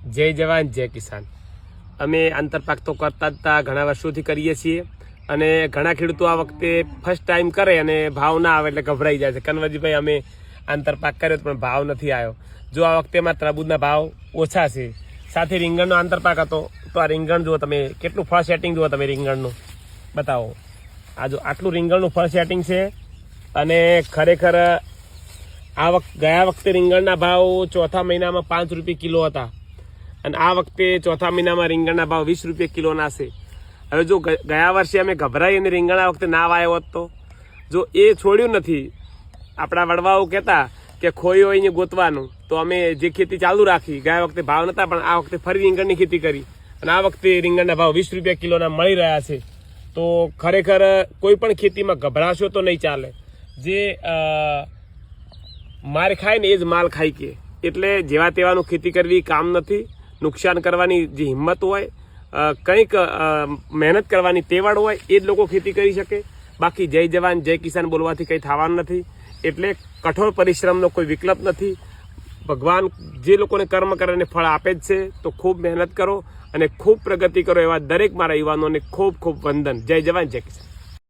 જય જવાન જય કિસાન। અમે આંતરપાક તો કરતા જ હતા, ઘણા વર્ષોથી કરીએ છીએ અને ઘણા ખેડૂતો આ વખતે ફર્સ્ટ ટાઈમ કરે અને ભાવ ના આવે એટલે ગભરાઈ જાય છે। કનવરજીભાઈ અમે આંતરપાક કર્યો પણ ભાવ નથી આવ્યો। જો આ વખતે એમાં તરબૂચના ભાવ ઓછા છે, સાથે રીંગણનો આંતરપાક હતો તો આ રીંગણ જુઓ તમે, કેટલું ફળ સેટિંગ જુઓ તમે રીંગણનું, બતાવો। આ જો આટલું રીંગણનું ફળ સેટિંગ છે અને ખરેખર ગયા વખતે રીંગણના ભાવ ચોથા મહિનામાં 5 રૂપિયા કિલો હતા અને આ વખતે ચોથા મહિનામાં રીંગણના ભાવ 20 રૂપિયા કિલોના છે। હવે જો ગયા વર્ષે અમે ગભરાઈ અને રીંગણ આ વખતે ના વાયો હોત તો, જો એ છોડ્યું નથી, આપણા વડવાઓ કહેતા કે ખોયું હોય ને ગોતવાનું, તો અમે જે ખેતી ચાલુ રાખી, ગયા વખતે ભાવ નહોતા પણ આ વખતે ફરી રીંગણની ખેતી કરી અને આ વખતે રીંગણના ભાવ 20 રૂપિયા કિલોના મળી રહ્યા છે। તો ખરેખર કોઈ પણ ખેતીમાં ગભરાશો તો નહીં ચાલે। જે માર ખાય ને એ જ માલ ખાય કે, એટલે જેવા તેવાનું ખેતી કરવી કામ નથી। નુકસાન કરવાની જે હિંમત હોય, કંઈક મહેનત કરવાની તેવડ હોય એ જ લોકો ખેતી કરી શકે। બાકી જય જવાન જય કિસાન બોલવાથી કંઈ થવાનું નથી। એટલે કઠોર પરિશ્રમનો કોઈ વિકલ્પ નથી। ભગવાન જે લોકોને કર્મ કરીને ફળ આપે જ છે, તો ખૂબ મહેનત કરો અને ખૂબ પ્રગતિ કરો, એવા દરેક મારા યુવાનોને ખૂબ ખૂબ વંદન। જય જવાન જય કિસાન।